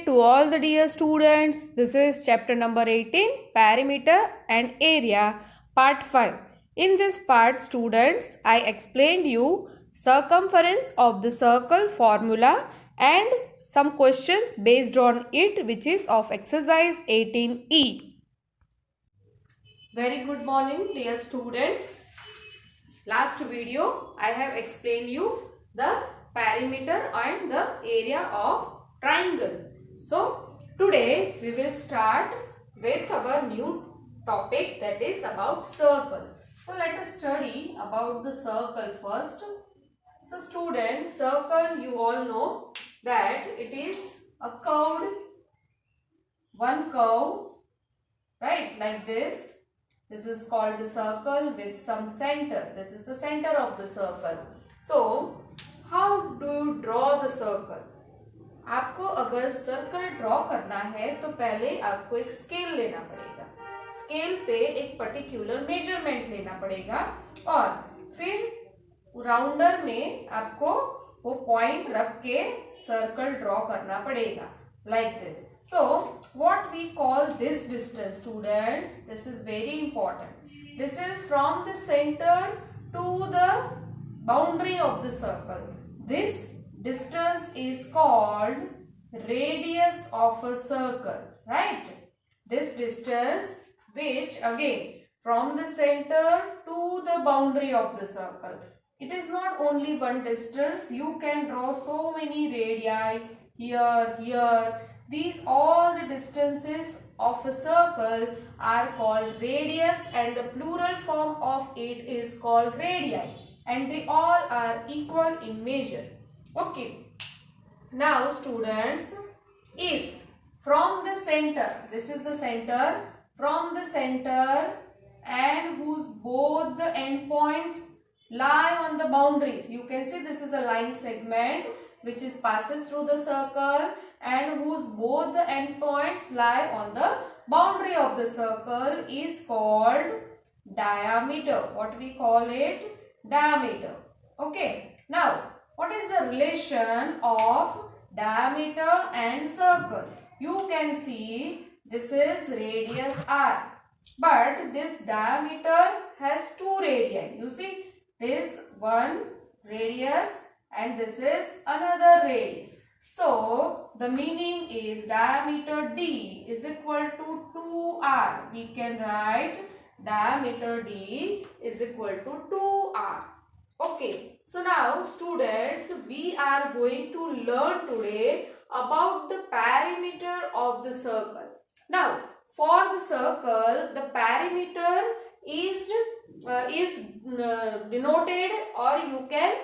to all the dear students. This is chapter number 18, Perimeter and Area, part 5. In this part, students, I explained you circumference of the circle formula and some questions based on it, which is of exercise 18E. Very good morning, dear students. Last video, I have explained you the perimeter and the area of triangle. So today we will start with our new topic, that is about circle. So let us study about the circle first. So students, circle, you all know that it is a curved, one curve, right, like this. This is called the circle with some center. This is the center of the circle. So how do you draw the circle? आपको अगर circle draw करना है तो पहले आपको एक scale लेना पड़ेगा. स्केल पे एक पर्टिकुलर मेजरमेंट लेना पड़ेगा और फिर राउंडर में आपको वो पॉइंट रख के सर्कल ड्रॉ करना पड़ेगा, like this. So what we call this distance, students? This is very important. This is from the center to the boundary of the circle. This distance is called radius of a circle, right? This distance, which again from the center to the boundary of the circle. It is not only one distance. You can draw so many radii here. These all the distances of a circle are called radius, and the plural form of it is called radii, and they all are equal in measure. Okay. Now students, if from the center, this is the center, from the center and whose both the endpoints lie on the boundaries, you can see this is the line segment which is passes through the circle and whose both the endpoints lie on the boundary of the circle is called diameter. What we call it? Diameter. Okay. Now, what is the relation of diameter and circle? You can see this is radius r, but this diameter has two radii. You see this one radius and this is another radius. So the meaning is diameter d is equal to 2r. We can write diameter d is equal to 2r. Okay, so now students, we are going to learn today about the perimeter of the circle. Now for the circle, the perimeter is denoted, or you can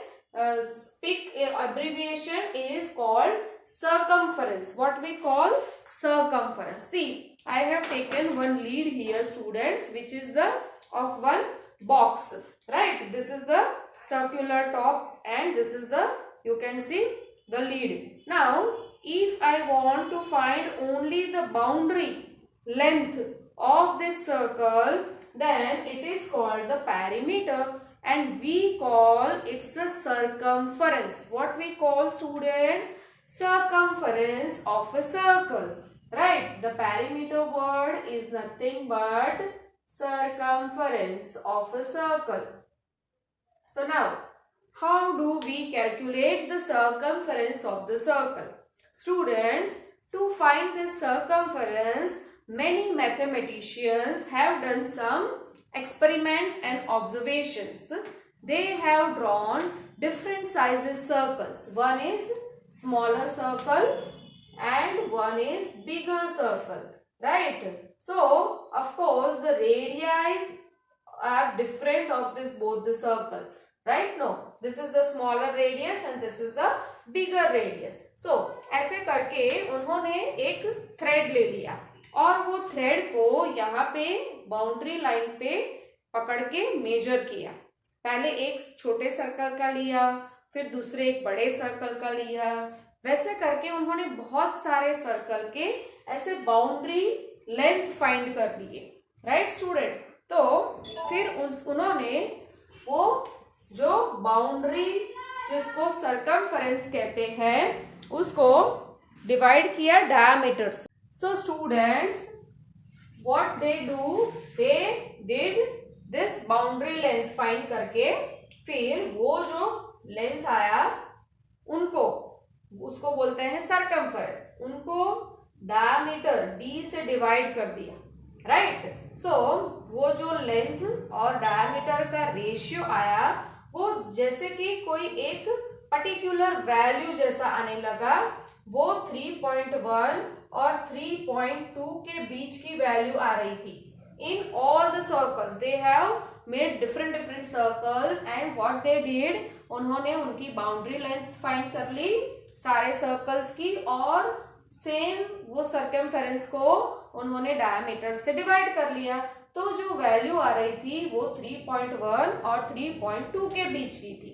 speak abbreviation is called circumference. What we call circumference. See, I have taken one lead here, students, which is the of one box, right? This is the circular top and this is the, you can see, the lead. Now if I want to find only the boundary length of this circle, then it is called the perimeter, and we call it the circumference. What we call, students? Circumference of a circle, right? The perimeter word is nothing but circumference of a circle. So now, how do we calculate the circumference of the circle? Students, to find this circumference, many mathematicians have done some experiments and observations. They have drawn different sizes circles. One is smaller circle and one is bigger circle, right? So of course the radii are different of this both the circle, right? No, this is the smaller radius and this is the bigger radius. So ऐसे करके उन्होंने एक thread ले लिया और वो thread को यहाँ पे बाउंड्री लाइन पे पकड़ के मेजर किया. पहले एक छोटे सर्कल का लिया, फिर दूसरे एक बड़े सर्कल का लिया. वैसे करके उन्होंने बहुत सारे सर्कल के ऐसे बाउंड्री लेंथ फाइंड कर लिए, राइट स्टूडेंट्स. तो फिर उन्होंने वो जो बाउंड्री जिसको सर्कमफेरेंस कहते हैं उसको डिवाइड किया डायमीटर से. So students what they do, they did this boundary length find करके फिर वो जो लेंथ आया उनको उसको बोलते हैं सरकमफेरेंस, उनको डायमीटर d से डिवाइड कर दिया. राइट. सो वो जो लेंथ और डायमीटर का रेशियो आया वो जैसे कि कोई एक पर्टिकुलर वैल्यू जैसा आने लगा. वो 3.1 और 3.2 के बीच की वैल्यू आ रही थी. In all the circles they have made different different circles and what they did, उन्होंने उनकी बाउंड्री लेंथ फाइंड कर ली सारे सर्कल्स की और सेम वो सर्कमफेरेंस को उन्होंने डायमीटर से डिवाइड कर लिया. तो जो वैल्यू आ रही थी वो 3.1 और 3.2 के बीच की थी.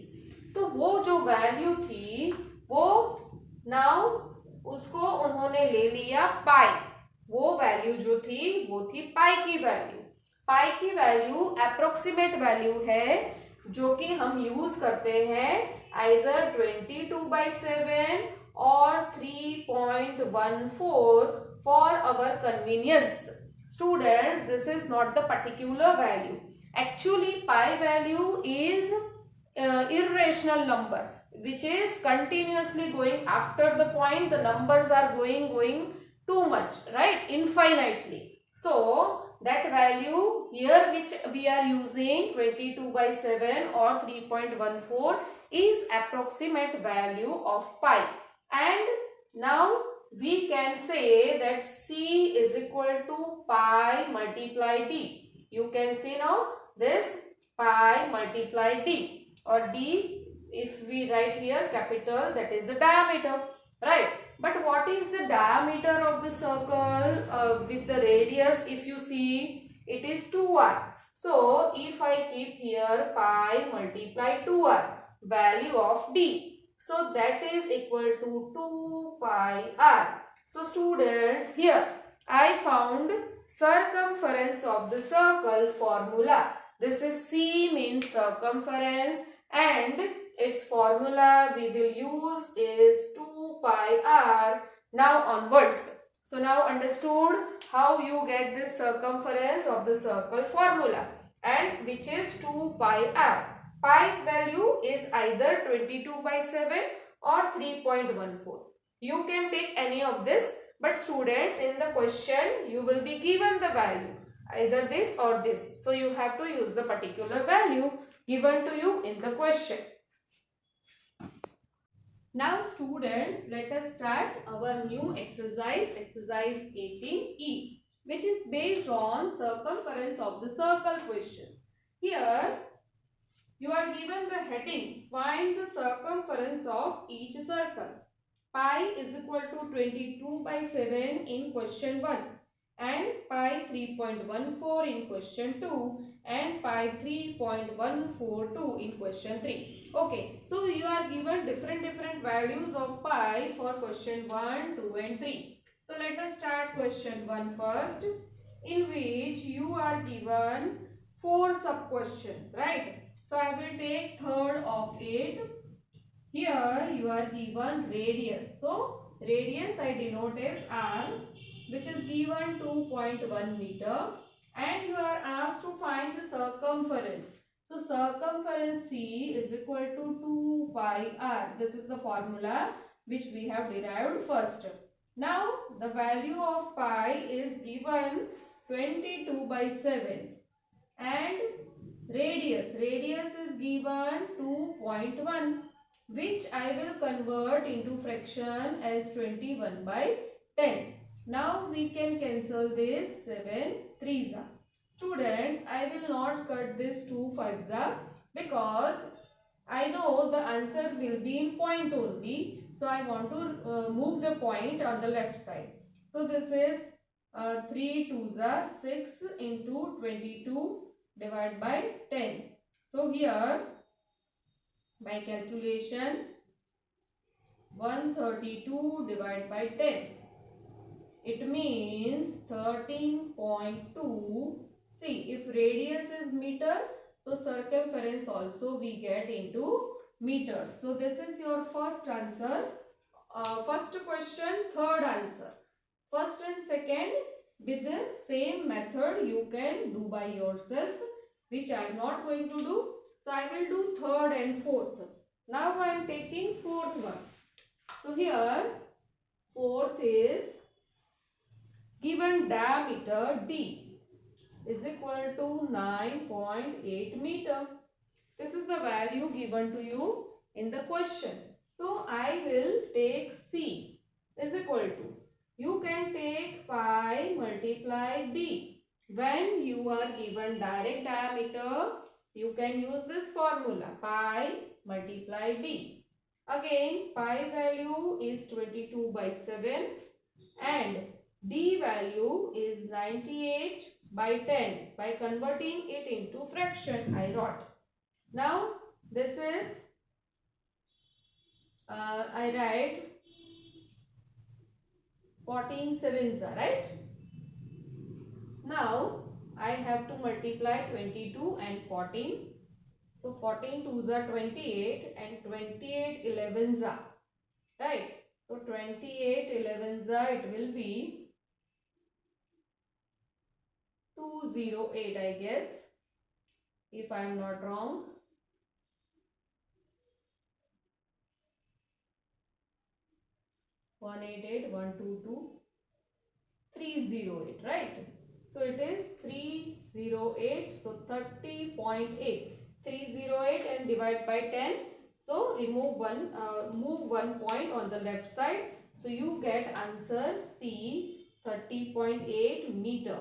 तो वो जो वैल्यू थी वो नाउ उसको उन्होंने ले लिया पाई. वो वैल्यू जो थी वो थी पाई की वैल्यू. पाई की वैल्यू अप्रोक्सीमेट वैल्यू है जो कि हम यूज करते हैं आइदर 22/7 और 3.14 for our convenience. Students this is not the particular value. Actually pi value is irrational number which is continuously going after the point. The numbers are going too much, right, infinitely. So that value here which we are using 22/7 or 3.14 is approximate value of pi. And now we can say that c is equal to pi multiply d. You can see now this pi multiply d, or d if we write here capital, that is the diameter, right? But what is the diameter of the circle with the radius? If you see, it is 2r. So if I keep here pi multiply 2r, value of d, so that is equal to 2 pi r. So students, here I found circumference of the circle formula. This is c means circumference and its formula we will use is 2 pi r now onwards. So now understood how you get this circumference of the circle formula, and which is 2 pi r. Pi value is either 22/7 or 3.14. You can take any of this, but students, in the question you will be given the value either this or this. So you have to use the particular value given to you in the question. Now students, let us start our new exercise, exercise 18E, which is based on circumference of the circle question. Here you are given the heading, find the circumference of each circle. Pi is equal to 22/7 in question 1 and pi 3.14 in question 2 and pi 3.142 in question 3. Okay, so you are given different values of pi for question 1, 2 and 3. So let us start question 1 first, in which you are given 4 sub questions, right? So I will take third of it. Here you are given radius. So radius I denoted r, which is given 2.1 meter, and you are asked to find the circumference. So circumference c is equal to 2 pi r. This is the formula which we have derived first. Now the value of pi is given 22/7 and radius is given 2.1, which I will convert into fraction as 21/10. Now we can cancel this 7 3s. Students, I will not cut this 2 5s because I know the answer will be in point only. So I want to move the point on the left side. So this is 3 2s 6 into 22 divided by 10. So here by calculation 132 divided by 10. It means 13.2. See, if radius is meter, so circumference also we get into meters. So this is your first answer first question, third answer. First and second with the same method you can do by yourself, which I am not going to do. So I will do third and fourth. Now I am taking fourth one. So here fourth is given diameter D is equal to 9.8 meter. This is the value given to you in the question. So I will take C is equal to, you can take pi multiply D. When you are given direct diameter, you can use this formula, pi multiply D. Again, pi value is 22/7 and D value is 98/10. By converting it into fraction, I wrote. Now, this is, I write 14 sevens, right? Now, I have to multiply 22 and 14. So, 14 twos are 28 and 28 elevens are, right? So, 28 elevens are, it will be 208, I guess, if I am not wrong. 188, 122, 308, right? So it is 308, so 30.8. 308 and divide by 10. So remove one, move 1 point on the left side. So you get answer C, 30.8 meter.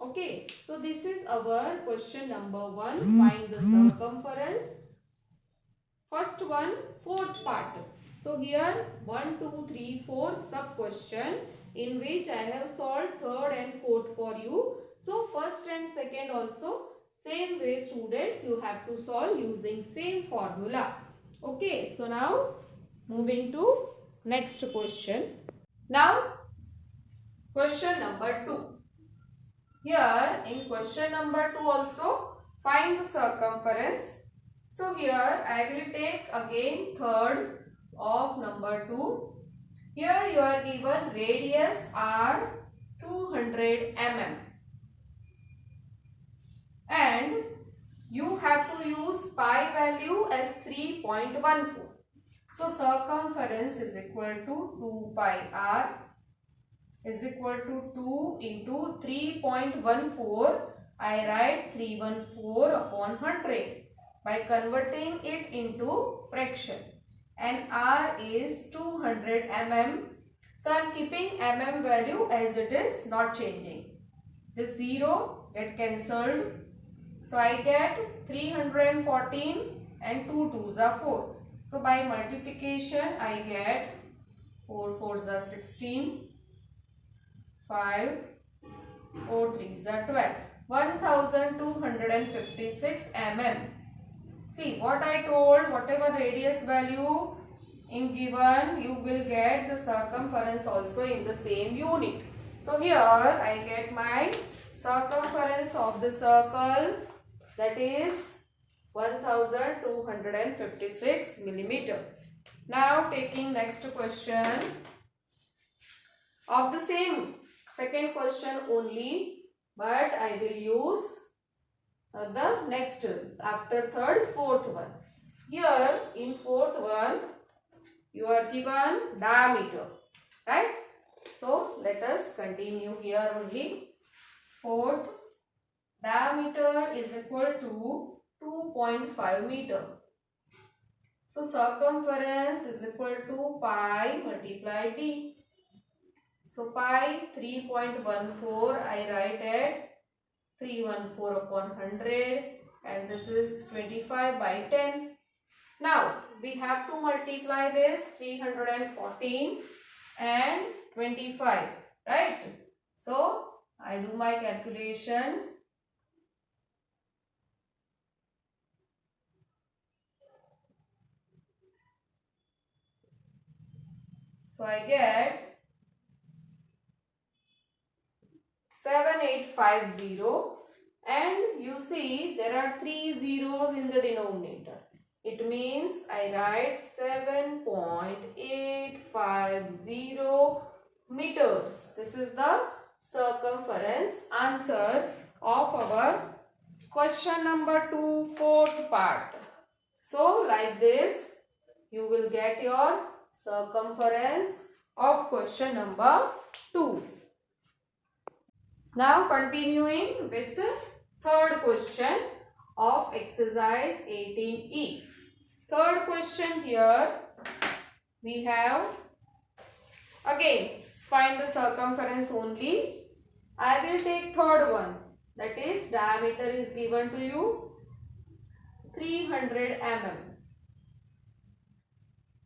Okay, so this is our question number 1. Find the circumference. First one, fourth part. So here 1, 2, 3, 4 sub question in which I have solved third and fourth for you. So first and second also same way, students, you have to solve using same formula. Okay, so now moving to next question. Now question number 2. Here in question number 2 also find the circumference. So here I will take again third of number 2. Here you are given radius r 200 mm and you have to use pi value as 3.14. So circumference is equal to 2 pi r is equal to 2 into 3.14. I write 314 upon 100 by converting it into fraction. And r is 200 mm. So I am keeping mm value as it is, not changing. The 0 get cancelled. So I get 314 and 2 2s are 4. So by multiplication I get 4 4s are 16, 5, 4 3s are 12. 1256 mm. See what I told, whatever radius value in given, you will get the circumference also in the same unit. So here I get my circumference of the circle, that is 1256 millimeter. Now taking next question of the same second question only, but I will use the next after third, fourth one. Here in fourth one you are given diameter, right? So let us continue here only. Fourth, diameter is equal to 2.5 meter. So circumference is equal to pi multiply d. So pi 3.14 I write at 314 upon 100 and this is 25/10. Now we have to multiply this 314 and 25, right? So I do my calculation. So I get 7850 and you see there are 3 zeros in the denominator. It means I write 7.850 meters. This is the circumference. Answer of our question number 2, fourth part. So like this you will get your circumference of question number 2. Now continuing with the third question of exercise 18E. Third question here we have, again find the circumference only. I will take third one, that is diameter is given to you 300 mm.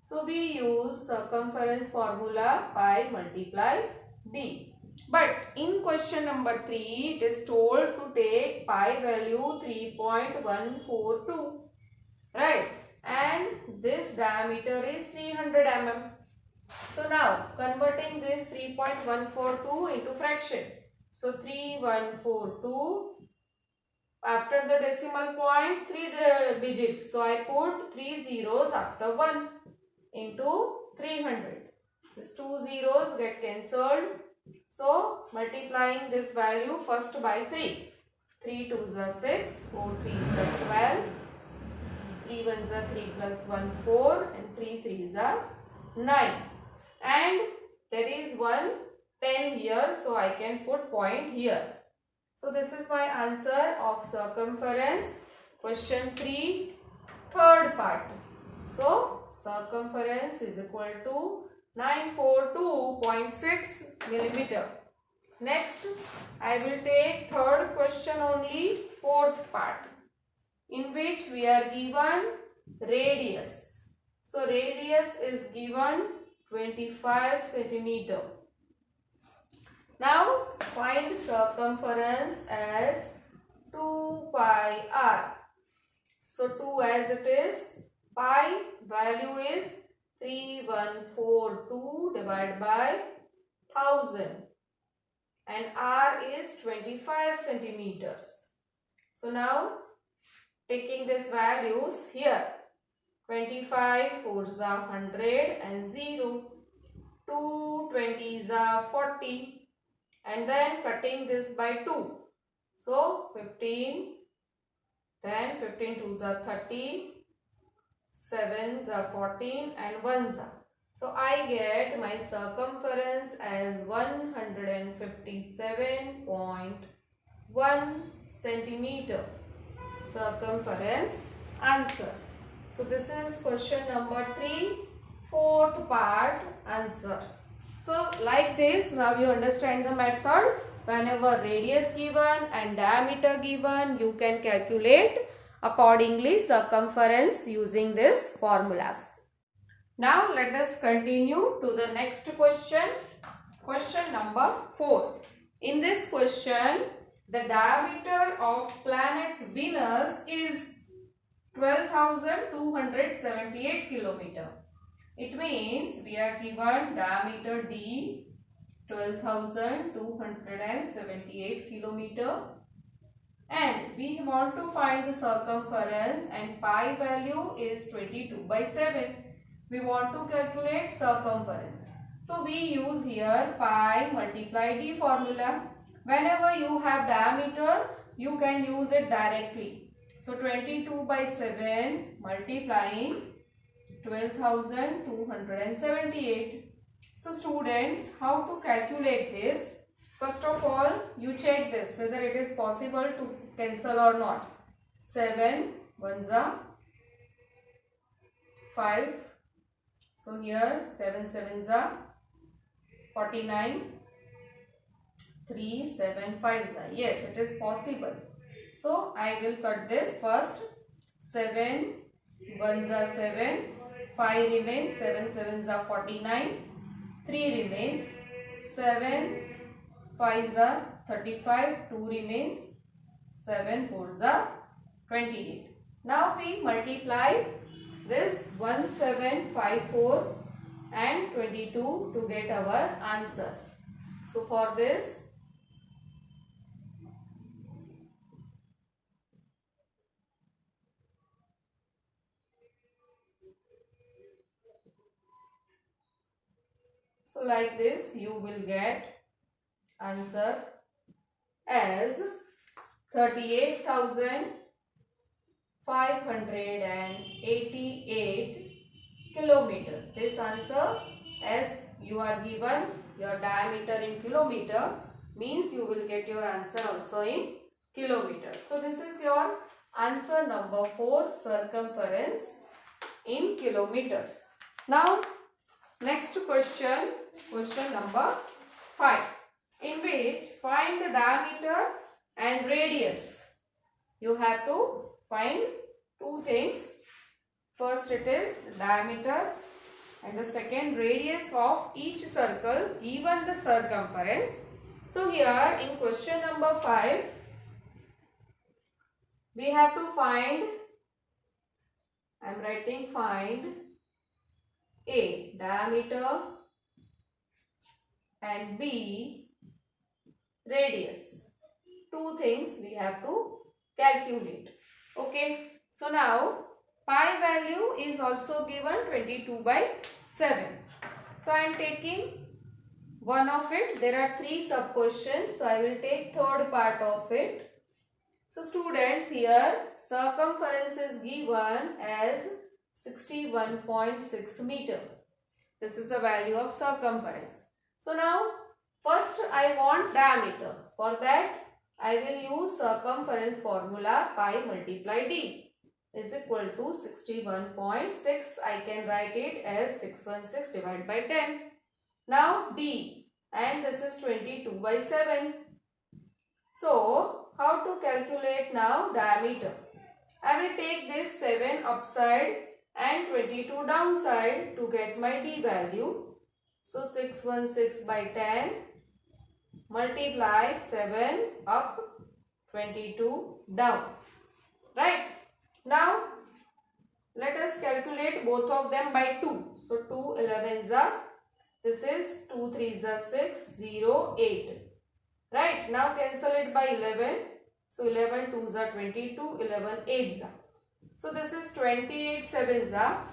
So we use circumference formula pi multiply d. But in question number 3 it is told to take pi value 3.142, right, and this diameter is 300 mm. So now converting this 3.142 into fraction. So 3142, after the decimal point 3 digits. So I put 3 zeros after 1 into 300. These 2 zeros get cancelled. So multiplying this value first by 3. 3 2s are 6, 4 3s are 12, 3 1s are 3 plus 1 4 and 3 3s are 9. And there is one 10 here, so I can put point here. So this is my answer of circumference question 3, third part. So circumference is equal to 942.6 millimeter. Next, I will take third question only, fourth part, in which we are given radius. So radius is given 25 centimeter. Now find circumference as 2 pi r. So 2 as it is, pi value is 3142 divided by 1000 and r is 25 centimeters. So now taking these values here, 25 4s are 100 and 0, 2 20s are 40 and then cutting this by 2. So 15, then 15 2s are 30, 7s are 14 and 1s are. So I get my circumference as 157.1 centimeter. Circumference answer. So this is question number 3, fourth part answer. So like this, now you understand the method. Whenever radius given and diameter given, you can calculate accordingly circumference using these formulas. Now let us continue to the next question. Question number 4. In this question, the diameter of planet Venus is 12,278 kilometer. It means we are given diameter D 12,278 kilometer and we want to find the circumference and pi value is 22/7. We want to calculate circumference. So we use here pi multiply d formula. Whenever you have diameter, you can use it directly. So 22/7 multiplying 12,278. So students, how to calculate this? First of all, you check this whether it is possible to cancel or not. 7 1s are 5. So here 7 7s are 49. 3 7 5s are. Yes, it is possible. So I will cut this first. 7 1s are 7. 5 remains. 7 7s are 49. 3 remains. 7 5s are 35. 2 remains. 7 4s are 28. Now we multiply this 1754 and 22 to get our answer. So for this, So like this you will get answer as 38,588 kilometer. This answer, as you are given your diameter in kilometer, means you will get your answer also in kilometer. So this is your answer number 4, circumference in kilometers. Now next question, question number 5, in which find the diameter and radius. You have to find two things. First it is the diameter and the second radius of each circle given the circumference. So here in question number 5 we have to find, I am writing find A, diameter, and B, radius. Two things we have to calculate. Okay. So now pi value is also given 22/7. So I am taking one of it. There are 3 sub questions. So I will take third part of it. So students, here circumference is given as 61.6 meter. This is the value of circumference. So now first I want diameter. For that I will use circumference formula, pi multiply d is equal to 61.6. I can write it as 616 divided by 10. Now d, and this is 22/7. So how to calculate now diameter? I will take this 7 upside and 22 downside to get my d value. So 616 by 10 multiply 7 up, 22 down. Right? Now let us calculate both of them by 2. So 2 11s are, this is 2 3s are 6, 0, 8. Right? Now cancel it by 11. So 11 2s are 22, 11 8s are. So this is 28 7s are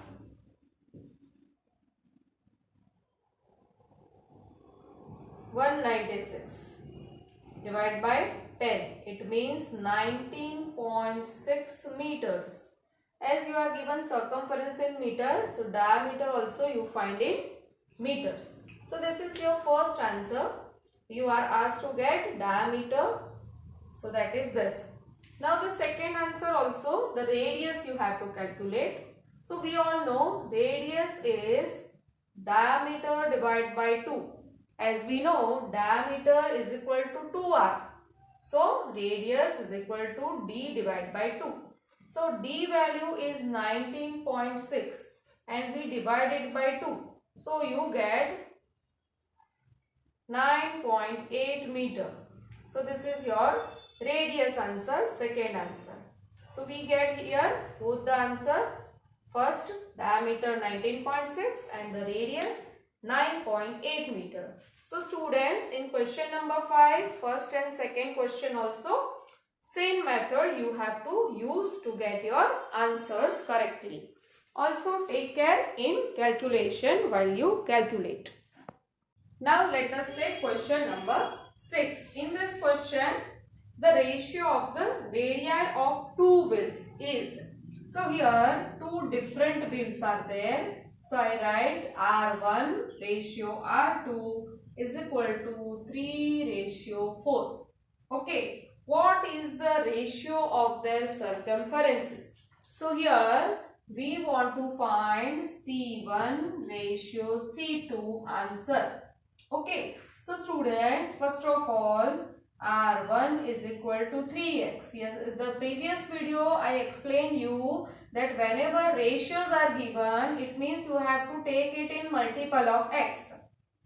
196. Divide by 10. It means 19.6 meters. As you are given circumference in meter, so diameter also you find in meters. So this is your first answer. You are asked to get diameter. So that is this. Now the second answer also, the radius you have to calculate. So we all know radius is diameter divided by 2. As we know, diameter is equal to 2r. So radius is equal to d divided by 2. So d value is 19.6 and we divide it by 2. So you get 9.8 meter. So this is your radius answer, second answer. So we get here both the answer. First diameter 19.6 and the radius 9.8 meter. So students, in question number 5, first and second question also same method you have to use to get your answers correctly. Also take care in calculation while you calculate. Now let us take question number 6. In this question, the ratio of the radii of two wheels is. So here two different wheels are there. So I write R1 ratio R2 is equal to 3:4. Okay. What is the ratio of their circumferences? So here we want to find C1 ratio C2 answer. Okay. So students, first of all, R1 is equal to 3x. Yes, the previous video I explained you that whenever ratios are given, it means you have to take it in multiple of x.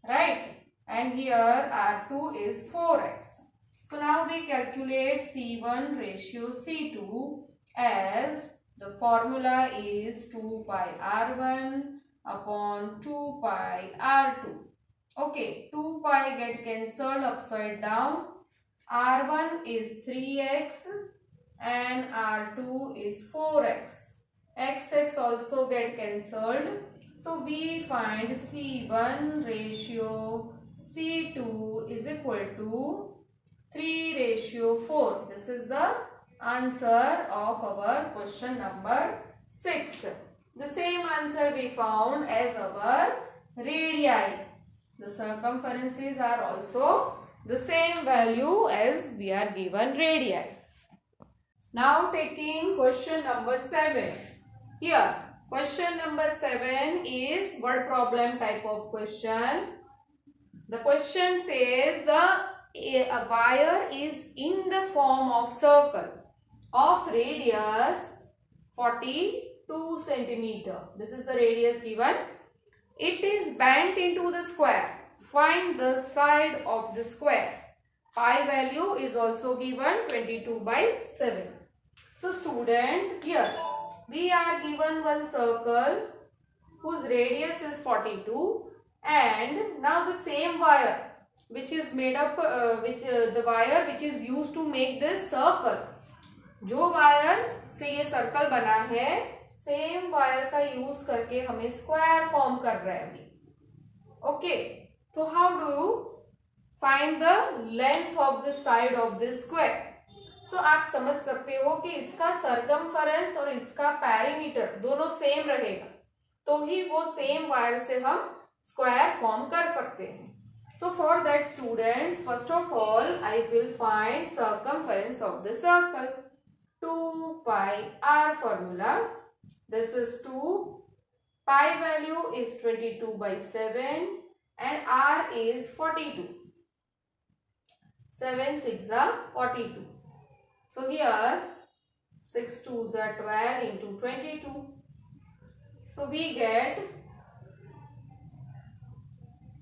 Right? And here R2 is 4x. So now we calculate C1 ratio C2 as the formula is 2 pi R1 upon 2 pi R2. Okay, 2 pi get cancelled upside down. R1 is 3x and R2 is 4x. X also get cancelled. So we find C1 ratio C2 is equal to 3:4. This is the answer of our question number 6. The same answer we found as our radii. The circumferences are also the same value as we are given radii. Now taking question number 7. Here question number 7 is word problem type of question. The question says a wire is in the form of circle of radius 42 centimeter. This is the radius given. It is bent into the square. Find the side of the square. Pi value is also given 22/7. So student, here we are given one circle whose radius is 42, and now the same wire which is made up the wire which is used to make this circle, जो wire से ये circle बना है same wire का use करके हमें square form कर रहा है अभी. ओके, तो how do you find the length of the side of the square. So आप समझ सकते हो कि इसका सर्कमफरेंस और इसका पैरीमीटर दोनों सेम रहेगा तो ही वो सेम वायर से हम स्क्वायर फॉर्म कर सकते हैं. So for that students, first of all I will find circumference of the circle. 2 pi r formula. This is 2. Pi value is 22/7 and r is 42. 7 6 are 42. So here 6 2s are 12 into 22. So we get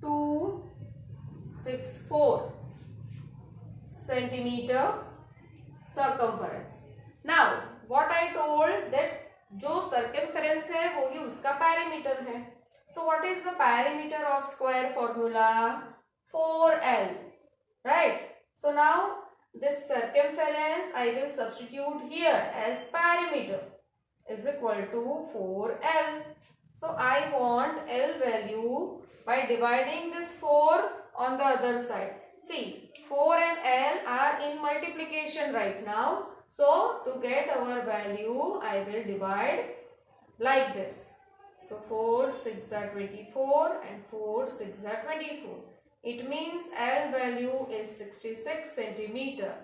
264 centimeter circumference. Now what I told that जो circumference है वो ही उसका perimeter है. So what is the perimeter of square formula? 4L, right? So now this circumference I will substitute here as perimeter is equal to 4L. So I want L value by dividing this 4 on the other side. See, 4 and L are in multiplication right now. So to get our value, I will divide like this. So 4 6 are 24 and 4 6 are 24. It means L value is 66 centimeter,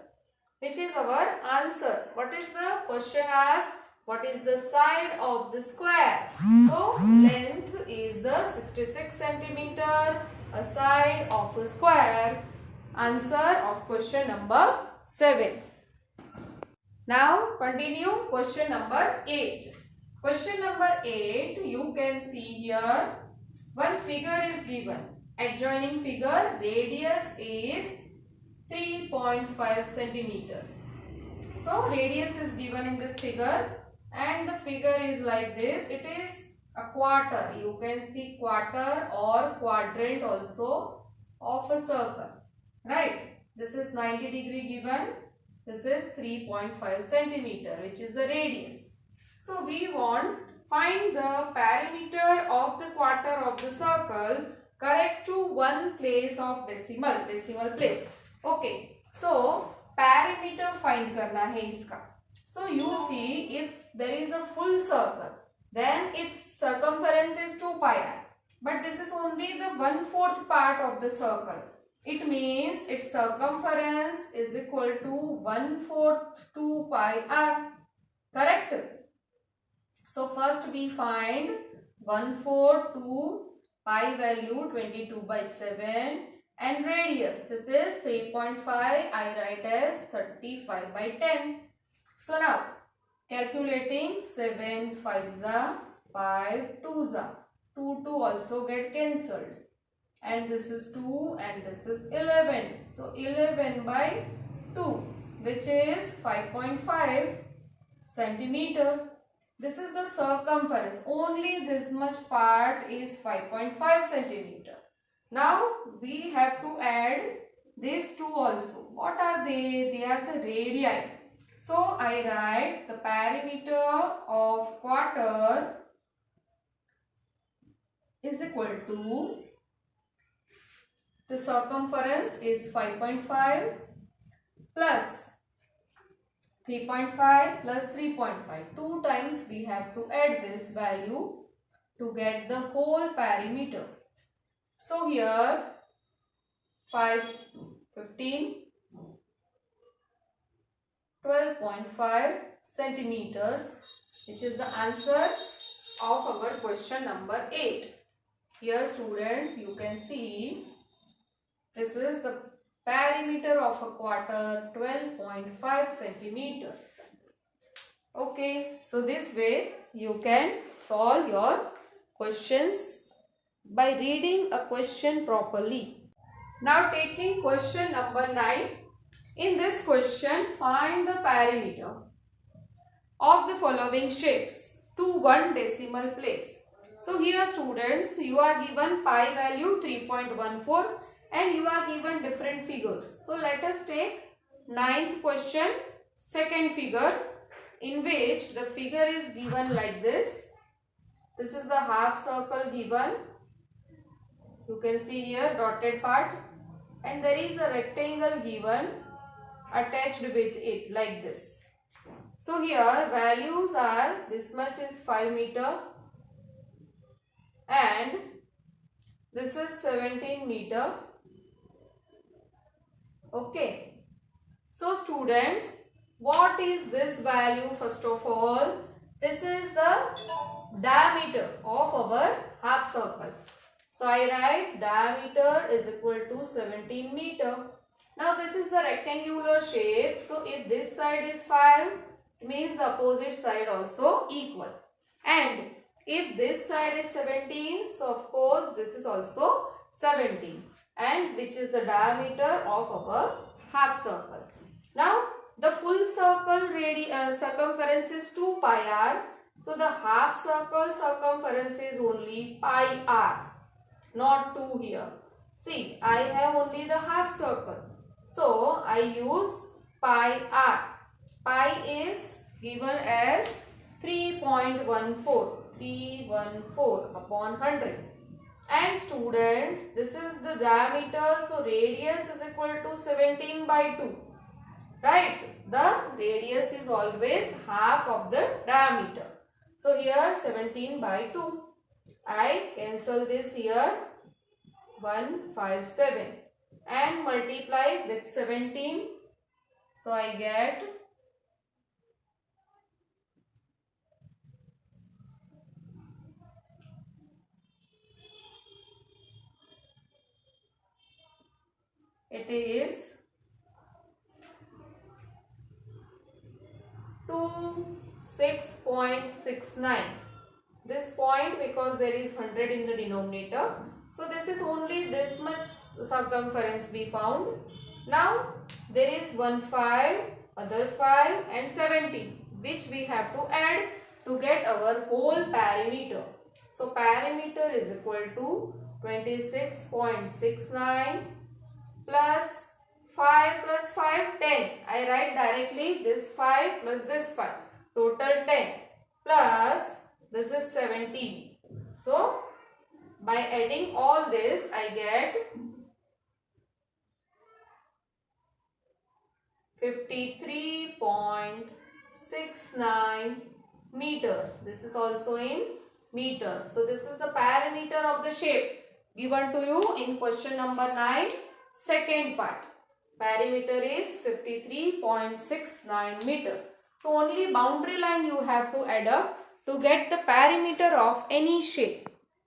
which is our answer. What is the question asked? What is the side of the square? So length is the 66 centimeter, a side of a square. Answer of question number 7. Now continue question number 8. Question number 8, you can see here one figure is given. Adjoining figure, radius is 3.5 centimeters. So radius is given in this figure and the figure is like this. It is a quarter. You can see quarter or quadrant also of a circle, right? This is 90 degree given. This is 3.5 centimeter, which is the radius. So we want find the perimeter of the quarter of the circle correct to one place of decimal place. Okay, so perimeter find करना है इसका. So you see if there is a full circle, then its circumference is 2 pi r. But this is only the 1/4 part of the circle. It means its circumference is equal to 1/4 2 pi r. Correct? So first we find 1/4 2 pi value 22/7 and radius. This is 3.5. I write as 35/10. So now calculating 7 5s are 5 2s are 2 also get cancelled. And this is 2 and this is 11. So 11/2, which is 5.5 centimeter. This is the circumference. Only this much part is 5.5 centimeter. Now we have to add these two also. What are they? They are the radii. So I write the perimeter of quarter is equal to, the circumference is 5.5 plus 3.5 plus 3.5. 2 times we have to add this value to get the whole perimeter. So here 5, 15, 12.5 centimeters, which is the answer of our question number 8. Here students, you can see this is the perimeter of a quarter, 12.5 centimeters. Okay, so this way you can solve your questions by reading a question properly. Now taking question number 9. In this question, find the perimeter of the following shapes to one decimal place. So here students, you are given pi value 3.14 and you are given different figures. So let us take 9th question, second figure, in which the figure is given like this. This is the half circle given. You can see here dotted part, and there is a rectangle given attached with it like this. So here values are, this much is 5 meter and this is 17 meter. Okay. So students, what is this value? First of all, this is the diameter of our half circle. So I write diameter is equal to 17 meter. Now this is the rectangular shape. So if this side is 5, it means the opposite side also equal. And if this side is 17, so of course this is also 17. And which is the diameter of our half circle. Now the full circle circumference is 2 pi r. So the half circle circumference is only pi r, not 2 here. See, I have only the half circle. So I use pi r. Pi is given as 3.14 upon 100. And students, this is the diameter, so radius is equal to 17 by 2. Right? The radius is always half of the diameter. So here 17 by 2. I cancel this here, 157, and multiply with 17. So I get 6.69. This point, because there is 100 in the denominator. So this is only this much circumference we found. Now there is 1 5, other 5 and 17, which we have to add to get our whole perimeter. So perimeter is equal to 26.69 plus 5 plus 5, 10. I write directly this 5 plus this 5. Total 10 plus this is 17. So by adding all this, I get 53.69 meters. This is also in meters. So this is the perimeter of the shape given to you in question number 9, second part. Perimeter is 53.69 meter. So only boundary line you have to add up to get the perimeter of any shape.